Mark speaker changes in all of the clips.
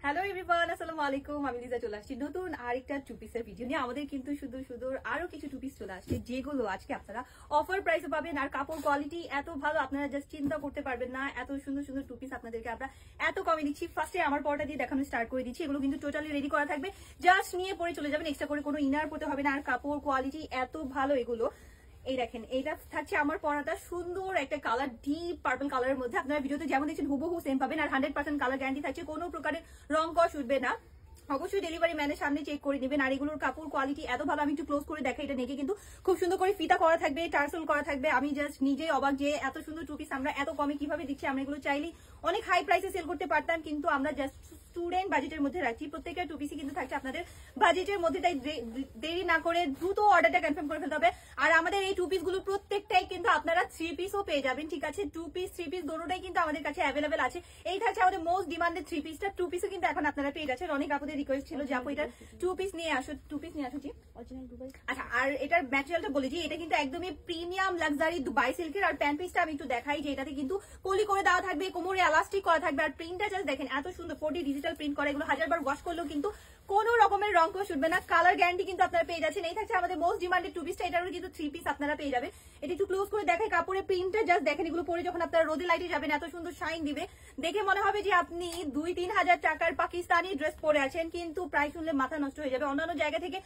Speaker 1: Hello everyone, আসসালামু আলাইকুম। আমি লিজা চলে আসছি নতুন আরেকটা টু পিসের ভিডিও নিয়ে। আমাদের কিন্তু শুধু আরো কিছু টু পিস চলে আসছে, যেগুলো আজকে আপনারা অফার প্রাইসে পাবেন। আর কাপড় কোয়ালিটি এত ভালো, আপনারা জাস্ট চিন্তা করতে পারবেন না। এত সুন্দর টু পিস আপনাদেরকে আমরা এত কমে দিচ্ছি। ফার্স্টে আমার পরটা দিয়ে দেখানো স্টার্ট করে দিচ্ছি। এগুলো কিন্তু টোটালি রেডি করা থাকবে, জাস্ট নিয়ে পরে চলে যাবেন, এক্সট্রা করে কোনো ইনার পড়তে হবে না। আর কাপড় কোয়ালিটি এত ভালো এগুলো। এই দেখেন, এইটা থাকছে আমার পরাটা, সুন্দর একটা কালার, ডিপ পার্পল কালারের মধ্যে। আপনারা ভিডিওতে যেমন দেখছেন হুবহু সেম পাবেন। আর 100% কালার গ্যারান্টি থাকছে, কোনো প্রকারের রং কস উঠবে না। অবশ্যই ডেলিভারি ম্যানের সামনে চেক করে নেবেন। আর এগুলোর কাপড় কোয়ালিটি এত ভালো, আমি একটু ক্লোজ করে দেখাই। এটা নেকে কিন্তু খুব সুন্দর করে ফিতা করা থাকবে, টার্সেল করা থাকবে। আমি জাস্ট নিজেই অবাক যে এত সুন্দর টু পিস আমরা এত কমে কিভাবে দিচ্ছি। আমরা এগুলো চাইলেই অনেক হাই প্রাইসে সেল করতে পারতাম, কিন্তু আমরা জাস্ট স্টুডেন্ট বাজেটের মধ্যে রাখছি। প্রত্যেকটা টু পিসই কিন্তু থাকছে আপনাদের বাজেটের মধ্যে, তাই দেরি না করে দ্রুত অর্ডারটা কনফার্ম করে ফেলতে হবে। আর আমাদের এই টু পিস গুলো প্রত্যেকটাই কিন্তু আপনারা থ্রি পিসও পেয়ে যাবেন, ঠিক আছে? টু পিস থ্রি পিস দুটোটাই কিন্তু আমাদের কাছে অ্যাভেলেবেল আছে। এই থাকছে আমাদের মোস্ট ডিমান্ডেড থ্রি পিসটা। টু পিসও কিন্তু এখন আপনারা পেয়ে যাচ্ছেন। অনেক আপনাদের রিকোয়েস্ট ছিল যে আপু এটা টু পিস নিয়ে আসো, টু পিস নিয়ে আসো। জি, আচ্ছা। আর এটার ম্যাটেরিয়ালটা বলি যে এটা কিন্তু একদমই প্রিমিয়াম লাক্সারি দুবাই সিল্কের। আর প্যান্ট পিসটা আমি একটু দেখাই যে এটাতে কিন্তু কলি করে দেওয়া থাকবে, কোমরে এলাস্টিক করা থাকবে। আর প্রিন্টটা জাস্ট দেখেন এত সুন্দর, 4D ডিজিটাল প্রিন্ট করা। এগুলো 1000 বার ওয়াশ করলেও কিন্তু কোনো রকমের রং কোশ উঠবে না। কালার গ্যারান্টি কিন্তু আপনারা পেয়ে যাচ্ছেন। এই থাকছে আমাদের মোস্ট ডিমান্ডেড টু পিসটা। এটারও কিন্তু থ্রি পিস আপনারা পেয়ে যাবেন। এটা একটু ক্লোজ করে দেখাই, কাপড়ের প্রিন্টটা জাস্ট দেখেন। এগুলো পরে যখন আপনারা রোদে লাইটে যাবেন এত সুন্দর শাইন দিবে, দেখে মনে হবে যে আপনি 2-3 হাজার টাকার পাকিস্তানি ড্রেস পরে আছেন। কিন্তু প্রাইস শুনলে মাথা নষ্ট হয়ে যাবে। অন্যান্য জায়গা থেকে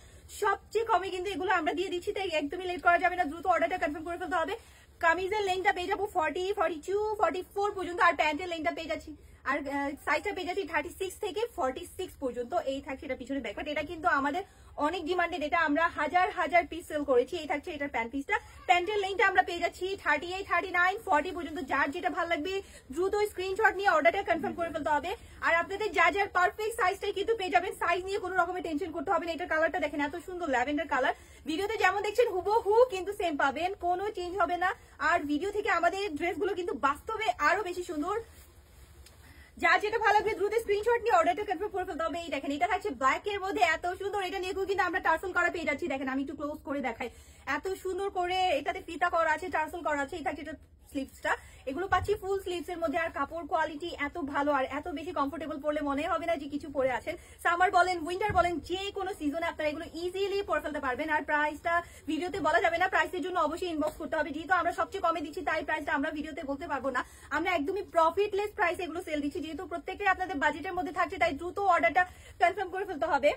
Speaker 1: সবচেয়ে কমে কিন্তু এগুলো আমরা দিয়ে দিচ্ছি, তাই একদমই লেট করা যাবে না, দ্রুত অর্ডারটা কনফার্ম করে ফেলতে হবে। কামিজের লেন্থটা পেয়ে যাবো 40, 42, 44 পর্যন্ত। আর প্যান্টের লেন্থটা পেয়ে যাচ্ছি, আর সাইজটা পেয়ে যাচ্ছি 36 থেকে 46 পর্যন্ত। এই থাকছে এটা পিছনে ব্যাক পার্ট। এটা কিন্তু আমাদের অনেক ডিমান্ডেড, এটা আমরা হাজার পিস সেল করেছি। এই থাকছে এটার প্যান্ট পিসটা। প্যান্টের লেন্থটা আমরা পেয়ে যাচ্ছি 38, 39, 40 পর্যন্ত। যার যেটা ভালো লাগবে দ্রুত স্ক্রিনশট নিয়ে অর্ডারটা কনফার্ম করে ফেলতে হবে। আর আপনাদের যার পারফেক্ট সাইজটাই কিন্তু পেয়ে যাবেন। সাইজ নিয়ে কোনো রকমের টেনশন করতে হবে না। এটার কালারটা দেখেন এত সুন্দর ল্যাভেন্ডার কালার। ভিডিওতে যেমন দেখছেন হুবহু কিন্তু সেম পাবেন, কোনো চেঞ্জ হবে না। আর ভিডিও থেকে আমাদের ড্রেসগুলো কিন্তু বাস্তবে আরো বেশি সুন্দর। যার যেটা ভালো লাগবে দ্রুত স্ক্রিনশট নিয়ে অর্ডারটা কনফার্ম করে ফেলতে হবে। এই দেখেন, এটা থাকছে ব্ল্যাক এর মধ্যে, এত সুন্দর। এটা নিয়ে কিন্তু আমরা টার্সেল করা পেয়ে যাচ্ছি। দেখেন আমি একটু ক্লোজ করে দেখাই, এত সুন্দর করে এটাতে ফিতা করা আছে, টার্সেল করা আছে। এই থাকছে এটা স্লিভসটা, এগুলো পাচ্ছি ফুল স্লিভস এর মধ্যে। আর কাপড় কোয়ালিটি এত ভালো, আর এত বেশি কমফোর্টেবল, পরলে মনে হবে না যে কিছু পরে আছেন। সামার বলেন, উইন্টার বলেন, যে কোনো সিজনে আপনারা এগুলো ইজিলি পরে ফেলতে পারবেন। আর প্রাইসটা ভিডিওতে বলা যাবে না, প্রাইসের জন্য অবশ্যই ইনবক্স করতে হবে। যেহেতু আমরা সবচেয়ে কমে দিচ্ছি, তাই প্রাইসটা আমরা ভিডিওতে বলতে পারবো না। আমরা একদমই প্রফিটলেস প্রাইসে এগুলো সেল দিচ্ছি, যেহেতু প্রত্যেকটাই আপনাদের বাজেটের মধ্যে থাকছে, তাই দ্রুত অর্ডারটা কনফার্ম করে ফেলতে হবে।